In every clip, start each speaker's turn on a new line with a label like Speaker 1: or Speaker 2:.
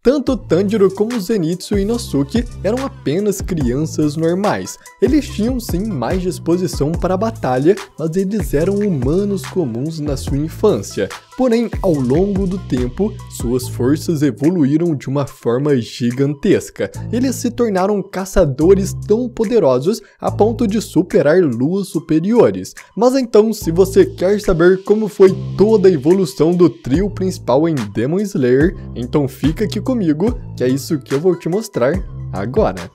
Speaker 1: Tanto Tanjiro como Zenitsu e Inosuke eram apenas crianças normais. Eles tinham sim mais disposição para a batalha, mas eles eram humanos comuns na sua infância. Porém, ao longo do tempo, suas forças evoluíram de uma forma gigantesca. Eles se tornaram caçadores tão poderosos a ponto de superar luas superiores. Mas então, se você quer saber como foi toda a evolução do trio principal em Demon Slayer, então fica aqui comigo, que é isso que eu vou te mostrar agora.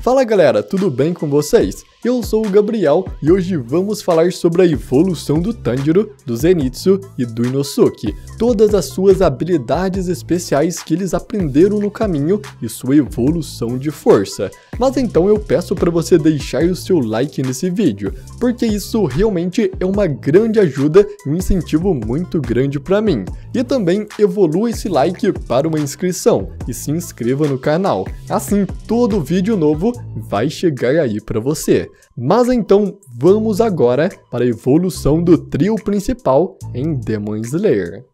Speaker 1: Fala galera, tudo bem com vocês? Eu sou o Gabriel e hoje vamos falar sobre a evolução do Tanjiro, do Zenitsu e do Inosuke, todas as suas habilidades especiais que eles aprenderam no caminho e sua evolução de força. Mas então eu peço para você deixar o seu like nesse vídeo, porque isso realmente é uma grande ajuda e um incentivo muito grande para mim. E também evolua esse like para uma inscrição e se inscreva no canal, assim todo vídeo novo vai chegar aí para você. Mas então vamos agora para a evolução do trio principal em Demon Slayer.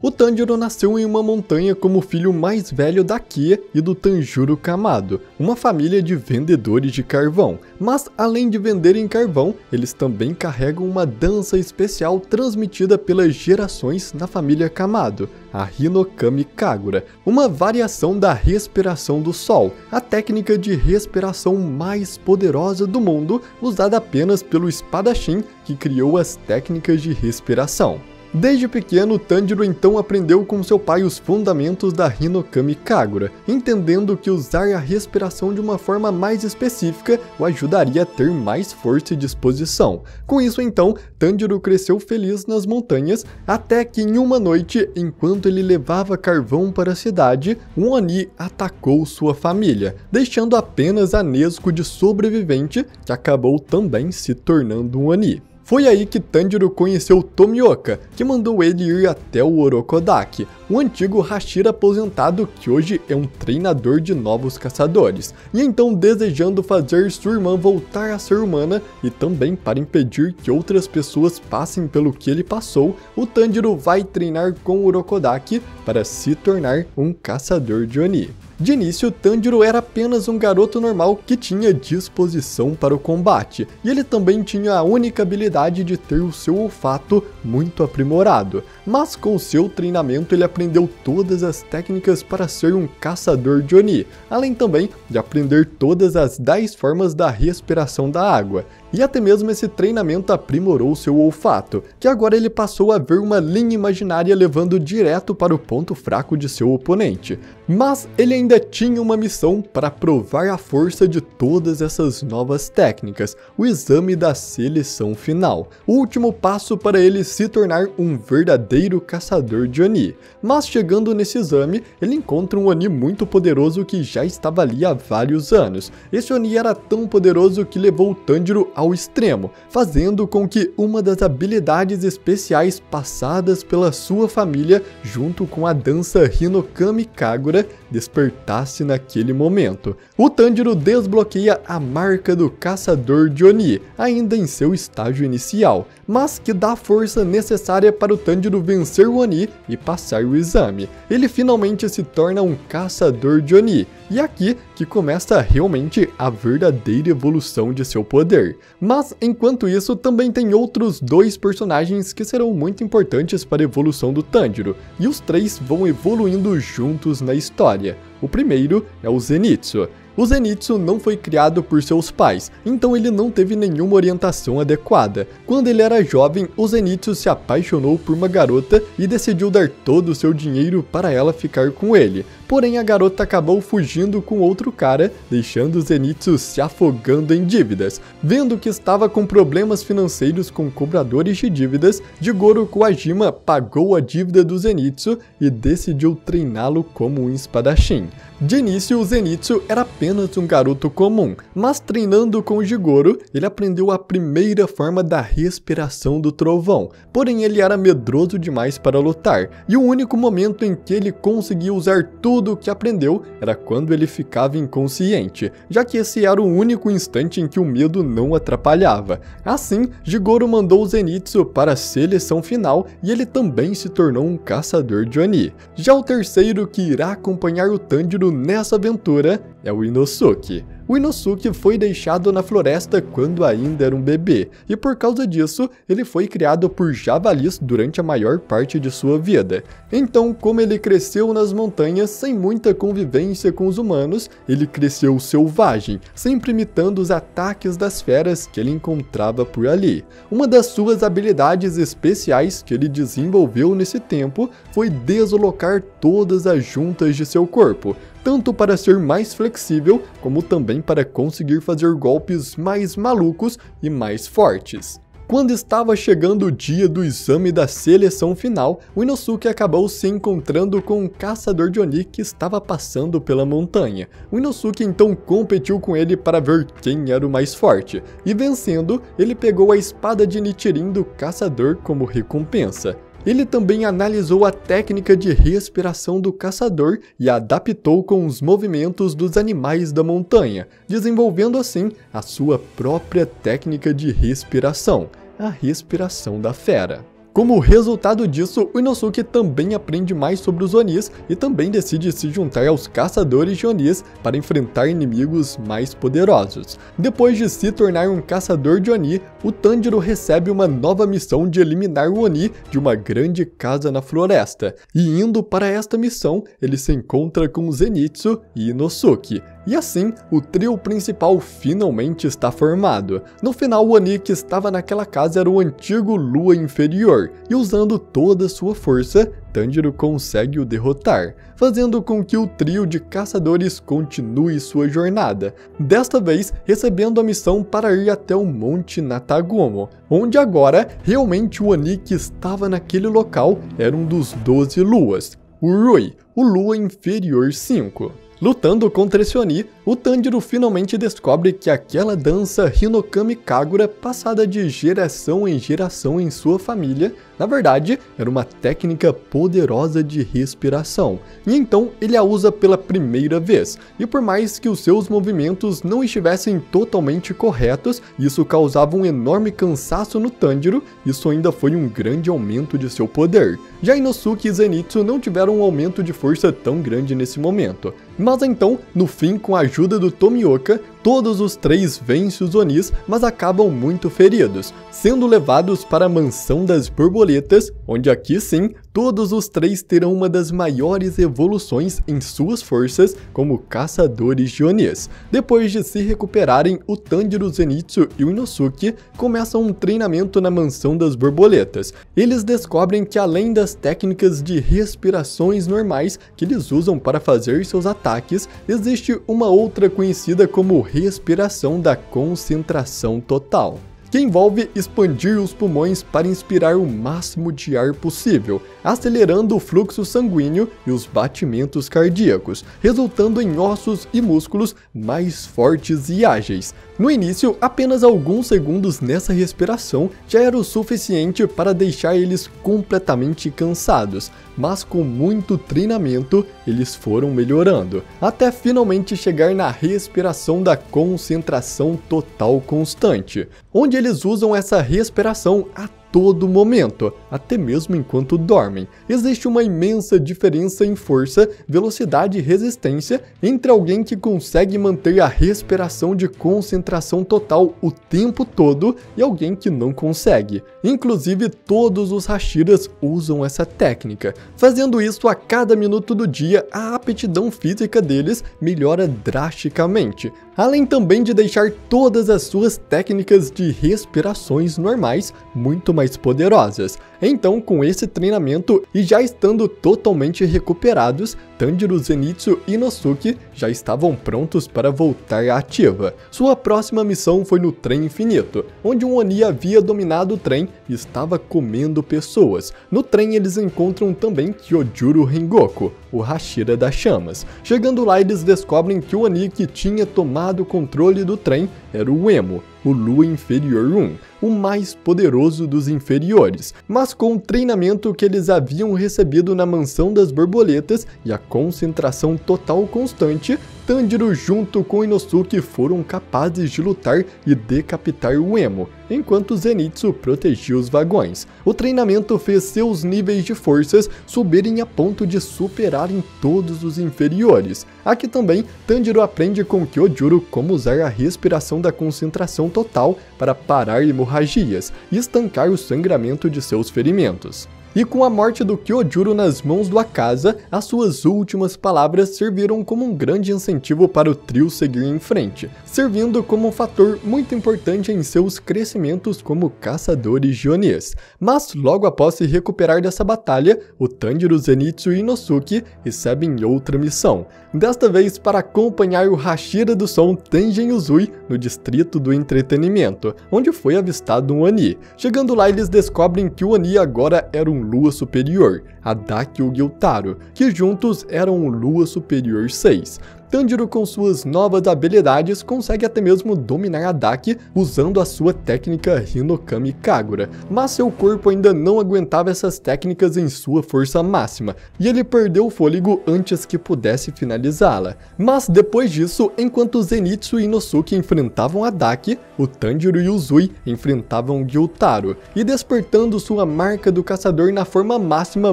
Speaker 1: O Tanjiro nasceu em uma montanha como filho mais velho da Kia e do Tanjiro Kamado, uma família de vendedores de carvão. Mas além de venderem carvão, eles também carregam uma dança especial transmitida pelas gerações na família Kamado, a Hinokami Kagura, uma variação da respiração do sol, a técnica de respiração mais poderosa do mundo, usada apenas pelo espadachim que criou as técnicas de respiração. Desde pequeno, Tanjiro então aprendeu com seu pai os fundamentos da Hinokami Kagura, entendendo que usar a respiração de uma forma mais específica o ajudaria a ter mais força e disposição. Com isso então, Tanjiro cresceu feliz nas montanhas, até que em uma noite, enquanto ele levava carvão para a cidade, um Oni atacou sua família, deixando apenas a Nezuko de sobrevivente, que acabou também se tornando um Oni. Foi aí que Tanjiro conheceu Tomioka, que mandou ele ir até o Orokodaki, um antigo Hashira aposentado que hoje é um treinador de novos caçadores. E então, desejando fazer sua irmã voltar a ser humana e também para impedir que outras pessoas passem pelo que ele passou, o Tanjiro vai treinar com o Orokodaki para se tornar um caçador de Oni. De início, Tanjiro era apenas um garoto normal que tinha disposição para o combate, e ele também tinha a única habilidade de ter o seu olfato muito aprimorado. Mas com seu treinamento ele aprendeu todas as técnicas para ser um caçador de Oni, além também de aprender todas as 10 formas da respiração da água. E até mesmo esse treinamento aprimorou seu olfato, que agora ele passou a ver uma linha imaginária levando direto para o ponto fraco de seu oponente. Mas ele ainda tinha uma missão para provar a força de todas essas novas técnicas, o exame da seleção final, o último passo para ele se tornar um verdadeiro caçador de Oni. Mas chegando nesse exame, ele encontra um Oni muito poderoso que já estava ali há vários anos. Esse Oni era tão poderoso que levou o Tanjiro ao extremo, fazendo com que uma das habilidades especiais passadas pela sua família junto com a dança Hinokami Kagura despertasse naquele momento. O Tanjiro desbloqueia a marca do caçador de Oni, ainda em seu estágio inicial, mas que dá a força necessária para o Tanjiro vencer o Oni e passar o exame. Ele finalmente se torna um caçador de Oni, e aqui que começa realmente a verdadeira evolução de seu poder. Mas enquanto isso, também tem outros dois personagens que serão muito importantes para a evolução do Tanjiro, e os três vão evoluindo juntos na história. O primeiro é o Zenitsu. O Zenitsu não foi criado por seus pais, então ele não teve nenhuma orientação adequada. Quando ele era jovem, o Zenitsu se apaixonou por uma garota e decidiu dar todo o seu dinheiro para ela ficar com ele. Porém, a garota acabou fugindo com outro cara, deixando o Zenitsu se afogando em dívidas. Vendo que estava com problemas financeiros com cobradores de dívidas, Jigoro Kuwajima pagou a dívida do Zenitsu e decidiu treiná-lo como um espadachim. De início, o Zenitsu era apenas um garoto comum, mas treinando com Jigoro, ele aprendeu a primeira forma da respiração do trovão. Porém, ele era medroso demais para lutar, e o único momento em que ele conseguiu usar todo tudo o que aprendeu era quando ele ficava inconsciente, já que esse era o único instante em que o medo não atrapalhava. Assim, Jigoro mandou o Zenitsu para a seleção final e ele também se tornou um caçador de Oni. Já o terceiro que irá acompanhar o Tanjiro nessa aventura é o Inosuke. O Inosuke foi deixado na floresta quando ainda era um bebê, e por causa disso, ele foi criado por javalis durante a maior parte de sua vida. Então, como ele cresceu nas montanhas sem muita convivência com os humanos, ele cresceu selvagem, sempre imitando os ataques das feras que ele encontrava por ali. Uma das suas habilidades especiais que ele desenvolveu nesse tempo foi deslocar todas as juntas de seu corpo, tanto para ser mais flexível, como também para conseguir fazer golpes mais malucos e mais fortes. Quando estava chegando o dia do exame da seleção final, o Inosuke acabou se encontrando com um caçador de Oni que estava passando pela montanha. O Inosuke então competiu com ele para ver quem era o mais forte, e vencendo, ele pegou a espada de Nichirin do caçador como recompensa. Ele também analisou a técnica de respiração do caçador e a adaptou com os movimentos dos animais da montanha, desenvolvendo assim a sua própria técnica de respiração, a respiração da fera. Como resultado disso, o Inosuke também aprende mais sobre os Onis e também decide se juntar aos caçadores de Onis para enfrentar inimigos mais poderosos. Depois de se tornar um caçador de Oni, o Tanjiro recebe uma nova missão de eliminar o Oni de uma grande casa na floresta, e indo para esta missão, ele se encontra com Zenitsu e Inosuke. E assim, o trio principal finalmente está formado. No final, o Oni que estava naquela casa era o antigo Lua Inferior, e usando toda a sua força, Tanjiro consegue o derrotar, fazendo com que o trio de caçadores continue sua jornada, desta vez recebendo a missão para ir até o Monte Natagomo, onde agora realmente o Oni que estava naquele local era um dos 12 Luas, o Rui, o Lua Inferior 5. Lutando contra esse Oni, o Tanjiro finalmente descobre que aquela dança Hinokami Kagura, passada de geração em geração em sua família, na verdade era uma técnica poderosa de respiração, e então ele a usa pela primeira vez, e por mais que os seus movimentos não estivessem totalmente corretos, isso causava um enorme cansaço no Tanjiro, isso ainda foi um grande aumento de seu poder. Já Inosuke e Zenitsu não tiveram um aumento de força tão grande nesse momento, mas então, no fim, com a ajuda do Tomioka, todos os três vencem os Onis, mas acabam muito feridos, sendo levados para a Mansão das Borboletas, onde aqui sim, todos os três terão uma das maiores evoluções em suas forças como caçadores de Onis. Depois de se recuperarem, o Tanjiro, Zenitsu e o Inosuke começam um treinamento na Mansão das Borboletas. Eles descobrem que além das técnicas de respirações normais que eles usam para fazer seus ataques, existe uma outra conhecida como respiração da concentração total, que envolve expandir os pulmões para inspirar o máximo de ar possível, acelerando o fluxo sanguíneo e os batimentos cardíacos, resultando em ossos e músculos mais fortes e ágeis. No início, apenas alguns segundos nessa respiração já era o suficiente para deixar eles completamente cansados, mas com muito treinamento eles foram melhorando, até finalmente chegar na respiração da concentração total constante, onde eles usam essa respiração a todo momento, até mesmo enquanto dormem. Existe uma imensa diferença em força, velocidade e resistência entre alguém que consegue manter a respiração de concentração total o tempo todo e alguém que não consegue. Inclusive, todos os Hashiras usam essa técnica. Fazendo isso a cada minuto do dia, a aptidão física deles melhora drasticamente, além também de deixar todas as suas técnicas de respirações normais muito mais poderosas. Então, com esse treinamento e já estando totalmente recuperados, Tanjiro, Zenitsu e Inosuke já estavam prontos para voltar à ativa. Sua próxima missão foi no Trem Infinito, onde um Oni havia dominado o trem e estava comendo pessoas. No trem eles encontram também Kyojuro Rengoku, o Hashira das Chamas. Chegando lá, eles descobrem que o Oni que tinha tomado o controle do trem era o Emo. o Lua Inferior 1, o mais poderoso dos inferiores, mas com o treinamento que eles haviam recebido na Mansão das Borboletas e a concentração total constante, Tanjiro junto com Inosuke foram capazes de lutar e decapitar o Emo, enquanto Zenitsu protegia os vagões. O treinamento fez seus níveis de forças subirem a ponto de superarem todos os inferiores. Aqui também, Tanjiro aprende com Kyojuro como usar a respiração da concentração total para parar hemorragias e estancar o sangramento de seus ferimentos. E com a morte do Kyojuro nas mãos do Akaza, as suas últimas palavras serviram como um grande incentivo para o trio seguir em frente, servindo como um fator muito importante em seus crescimentos como caçadores de Onis. Mas logo após se recuperar dessa batalha, o Tanjiro, Zenitsu e Inosuke recebem outra missão, desta vez para acompanhar o Hashira do Som Tengen Uzui no distrito do entretenimento, onde foi avistado um Oni. Chegando lá, eles descobrem que o Oni agora era um Lua Superior, Adachi e o Gyutaro, que juntos eram o Lua Superior 6. Tanjiro, com suas novas habilidades, consegue até mesmo dominar Adachi usando a sua técnica Hinokami Kagura, mas seu corpo ainda não aguentava essas técnicas em sua força máxima, e ele perdeu o fôlego antes que pudesse finalizá-la. Mas depois disso, enquanto Zenitsu e Inosuke enfrentavam Adachi, o Tanjiro e o Uzui enfrentavam Gyutaro, e despertando sua marca do caçador na forma máxima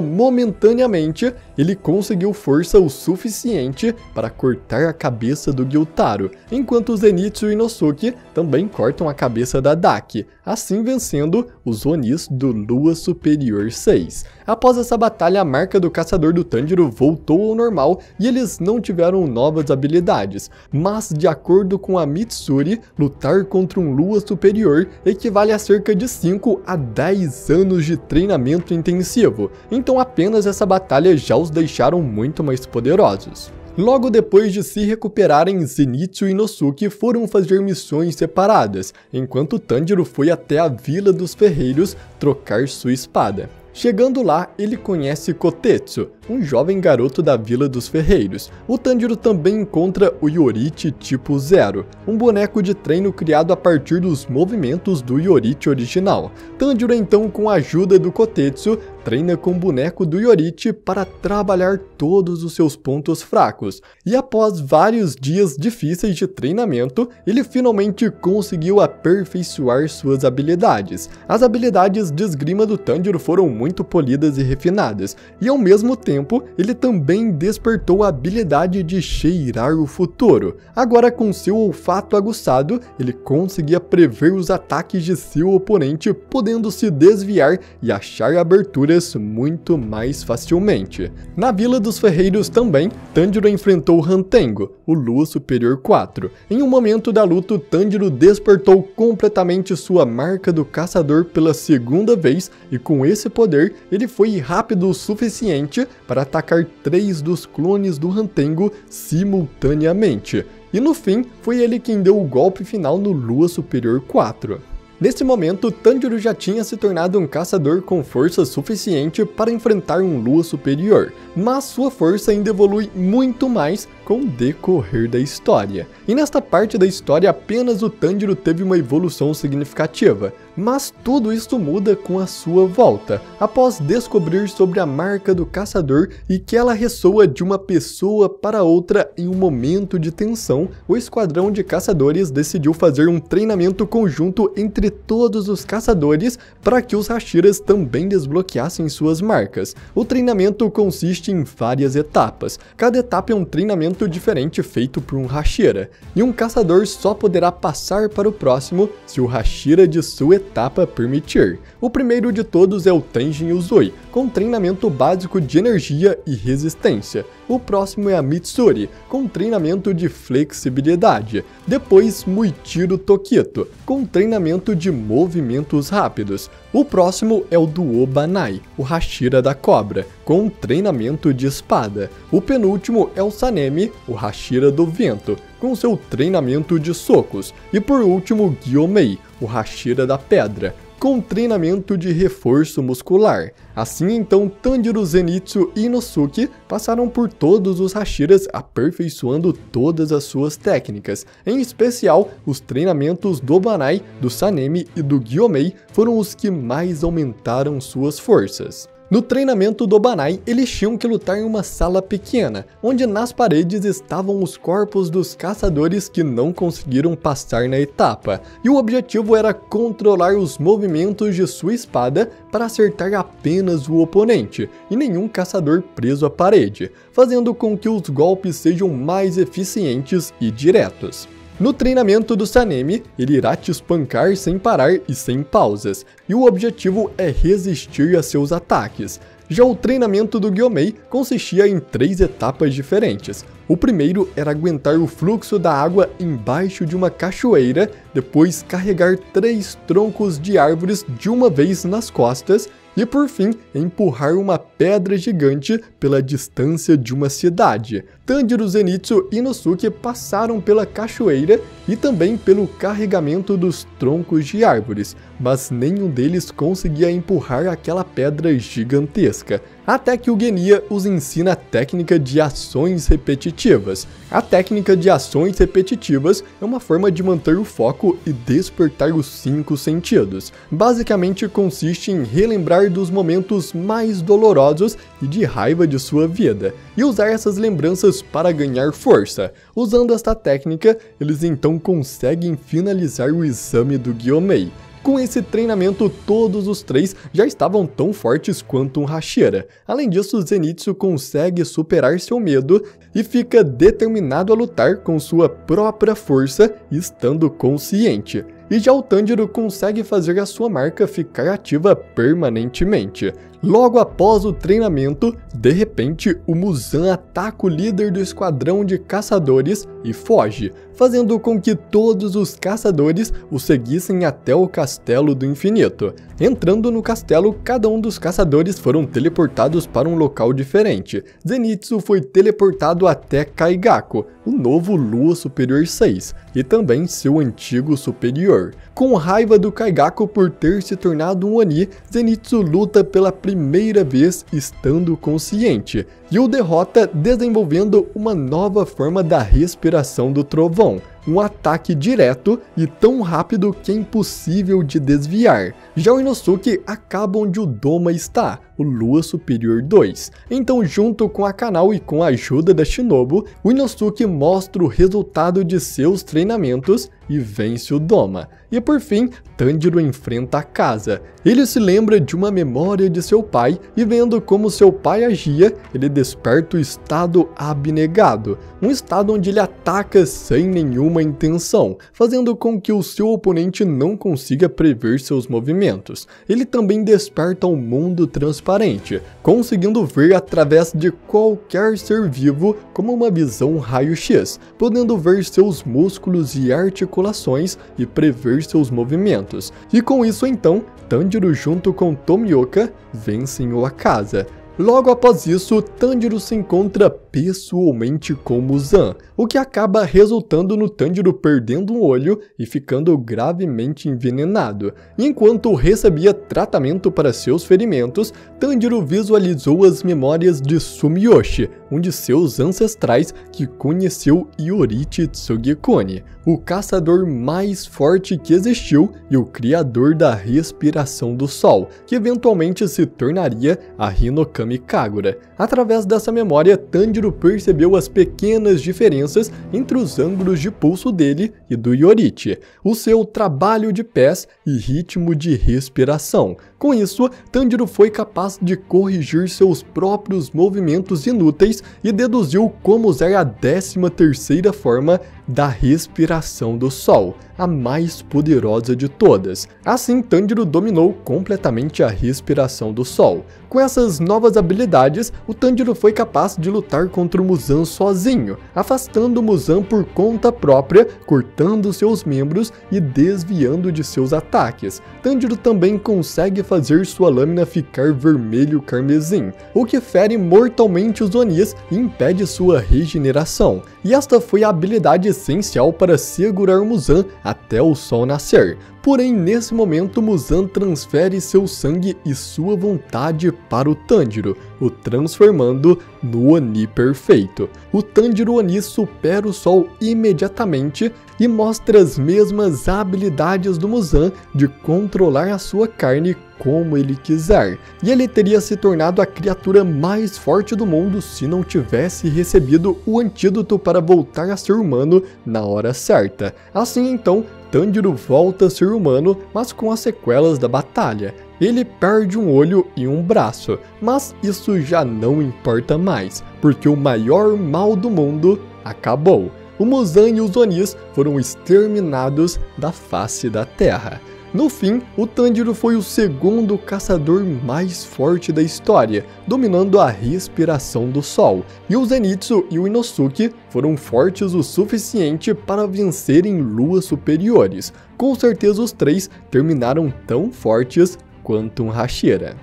Speaker 1: momentaneamente, ele conseguiu força o suficiente para cortar a cabeça do Gyutaro, enquanto Zenitsu e Inosuke também cortam a cabeça da Adachi, assim vencendo os Onis do Lua Superior 6. Após essa batalha, a marca do caçador do Tanjiro voltou ao normal e eles não tiveram novas habilidades, mas de acordo com a Mitsuri, lutar contra um Lua Superior equivale a cerca de 5 a 10 anos de treinamento intensivo, então apenas essa batalha já os deixaram muito mais poderosos. Logo depois de se recuperarem, Zenitsu e Inosuke foram fazer missões separadas, enquanto Tanjiro foi até a Vila dos Ferreiros trocar sua espada. Chegando lá, ele conhece Kotetsu, um jovem garoto da Vila dos Ferreiros. O Tanjiro também encontra o Yorichi Tipo Zero, um boneco de treino criado a partir dos movimentos do Yorichi original. Tanjiro então, com a ajuda do Kotetsu, treina com o boneco do Yorichi para trabalhar todos os seus pontos fracos. E após vários dias difíceis de treinamento, ele finalmente conseguiu aperfeiçoar suas habilidades. As habilidades de esgrima do Tanjiro foram muito polidas e refinadas, e ao mesmo tempo, ele também despertou a habilidade de cheirar o futuro. Agora, com seu olfato aguçado, ele conseguia prever os ataques de seu oponente, podendo se desviar e achar aberturas muito mais facilmente. Na Vila dos Ferreiros também, Tanjiro enfrentou Hantengo, o Lua Superior 4. Em um momento da luta, Tanjiro despertou completamente sua marca do caçador pela segunda vez, e com esse poder, ele foi rápido o suficiente para atacar 3 dos clones do Hantengo simultaneamente. E no fim, foi ele quem deu o golpe final no Lua Superior 4. Nesse momento, Tanjiro já tinha se tornado um caçador com força suficiente para enfrentar um Lua Superior, mas sua força ainda evolui muito mais com o decorrer da história. E nesta parte da história, apenas o Tanjiro teve uma evolução significativa, mas tudo isso muda com a sua volta, após descobrir sobre a marca do caçador e que ela ressoa de uma pessoa para outra em um momento de tensão. O esquadrão de caçadores decidiu fazer um treinamento conjunto entre todos os caçadores para que os Hashiras também desbloqueassem suas marcas. O treinamento consiste em várias etapas. Cada etapa é um treinamento diferente feito por um Hashira, e um caçador só poderá passar para o próximo se o Hashira de sua etapa permitir. O primeiro de todos é o Tengen Uzui, com treinamento básico de energia e resistência. O próximo é a Mitsuri, com treinamento de flexibilidade. Depois, Muichiro Tokito, com treinamento de movimentos rápidos. O próximo é o do Obanai, o Hashira da Cobra, com treinamento de espada. O penúltimo é o Sanemi, o Hashira do Vento, com seu treinamento de socos. E por último, Gyomei, o Hashira da Pedra, com treinamento de reforço muscular. Assim então, Tanjiro, Zenitsu e Inosuke passaram por todos os Hashiras, aperfeiçoando todas as suas técnicas. Em especial, os treinamentos do Banai, do Sanemi e do Gyomei foram os que mais aumentaram suas forças. No treinamento do Banai, eles tinham que lutar em uma sala pequena, onde nas paredes estavam os corpos dos caçadores que não conseguiram passar na etapa, e o objetivo era controlar os movimentos de sua espada para acertar apenas o oponente, e nenhum caçador preso à parede, fazendo com que os golpes sejam mais eficientes e diretos. No treinamento do Sanemi, ele irá te espancar sem parar e sem pausas, e o objetivo é resistir a seus ataques. Já o treinamento do Gyomei consistia em 3 etapas diferentes. O primeiro era aguentar o fluxo da água embaixo de uma cachoeira, depois carregar 3 troncos de árvores de uma vez nas costas, e por fim, empurrar uma pedra gigante pela distância de uma cidade. Tanjiro, Zenitsu e Inosuke passaram pela cachoeira e também pelo carregamento dos troncos de árvores, mas nenhum deles conseguia empurrar aquela pedra gigantesca. Até que o Genya os ensina a técnica de ações repetitivas. A técnica de ações repetitivas é uma forma de manter o foco e despertar os 5 sentidos. Basicamente consiste em relembrar dos momentos mais dolorosos e de raiva de sua vida, e usar essas lembranças para ganhar força. Usando esta técnica, eles então conseguem finalizar o exame do Gyomei. Com esse treinamento, todos os 3 já estavam tão fortes quanto um Hashira. Além disso, Zenitsu consegue superar seu medo e fica determinado a lutar com sua própria força, estando consciente. E já o Tanjiro consegue fazer a sua marca ficar ativa permanentemente. Logo após o treinamento, de repente, o Muzan ataca o líder do esquadrão de caçadores e foge, fazendo com que todos os caçadores o seguissem até o Castelo do Infinito. Entrando no castelo, cada um dos caçadores foram teleportados para um local diferente. Zenitsu foi teleportado até Kaigaku, o novo Lua Superior 6, e também seu antigo superior. Com raiva do Kaigaku por ter se tornado um Oni, Zenitsu luta pela primeira vez estando consciente, e o derrota desenvolvendo uma nova forma da respiração do trovão, um ataque direto e tão rápido que é impossível de desviar. Já o Inosuke acaba onde o Doma está, o Lua Superior 2. Então, junto com a Kanao e com a ajuda da Shinobu, o Inosuke mostra o resultado de seus treinamentos e vence o Doma. E por fim, Tanjiro enfrenta a casa. Ele se lembra de uma memória de seu pai e, vendo como seu pai agia, ele desperta o estado abnegado, um estado onde ele ataca sem nenhuma intenção, fazendo com que o seu oponente não consiga prever seus movimentos. Ele também desperta um mundo transparente, conseguindo ver através de qualquer ser vivo como uma visão raio-x, podendo ver seus músculos e articulações e prever seus movimentos. E com isso então, Tanjiro junto com Tomioka vencem o Akaza. Logo após isso, Tanjiro se encontra pessoalmente com Muzan, o que acaba resultando no Tanjiro perdendo um olho e ficando gravemente envenenado. Enquanto recebia tratamento para seus ferimentos, Tanjiro visualizou as memórias de Sumiyoshi, um de seus ancestrais que conheceu Iorichi Tsugikuni, o caçador mais forte que existiu e o criador da respiração do sol, que eventualmente se tornaria a Hinokami Kagura. Através dessa memória, Tanjiro percebeu as pequenas diferenças entre os ângulos de pulso dele e do Iorichi, o seu trabalho de pés e ritmo de respiração. Com isso, Tanjiro foi capaz de corrigir seus próprios movimentos inúteis e deduziu como usar a 13ª forma da respiração do sol, a mais poderosa de todas. Assim, Tanjiro dominou completamente a respiração do sol. Com essas novas habilidades, o Tanjiro foi capaz de lutar contra o Muzan sozinho, afastando o Muzan por conta própria, cortando seus membros e desviando de seus ataques. Tanjiro também consegue fazer sua lâmina ficar vermelho carmesim, o que fere mortalmente os Onis e impede sua regeneração. E esta foi a habilidade essencial para segurar Muzan até o sol nascer. Porém, nesse momento, Muzan transfere seu sangue e sua vontade para o Tanjiro, o transformando no Oni perfeito. O Tanjiro Oni supera o sol imediatamente e mostra as mesmas habilidades do Muzan de controlar a sua carne como ele quiser. E ele teria se tornado a criatura mais forte do mundo se não tivesse recebido o antídoto para voltar a ser humano na hora certa. Assim então, Tanjiro volta a ser humano, mas com as sequelas da batalha. Ele perde um olho e um braço, mas isso já não importa mais, porque o maior mal do mundo acabou. O Muzan e os Onis foram exterminados da face da Terra. No fim, o Tanjiro foi o segundo caçador mais forte da história, dominando a respiração do sol, e o Zenitsu e o Inosuke foram fortes o suficiente para vencerem luas superiores. Com certeza os três terminaram tão fortes quanto um Hashira.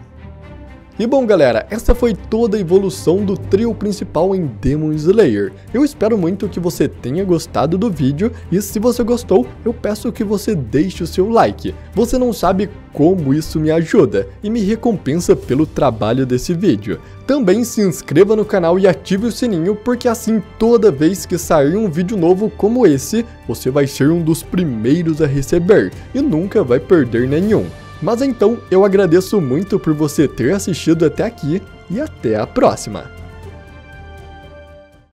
Speaker 1: E bom galera, essa foi toda a evolução do trio principal em Demon Slayer. Eu espero muito que você tenha gostado do vídeo e se você gostou, eu peço que você deixe o seu like. Você não sabe como isso me ajuda e me recompensa pelo trabalho desse vídeo. Também se inscreva no canal e ative o sininho, porque assim toda vez que sair um vídeo novo como esse, você vai ser um dos primeiros a receber e nunca vai perder nenhum. Mas então, eu agradeço muito por você ter assistido até aqui e até a próxima!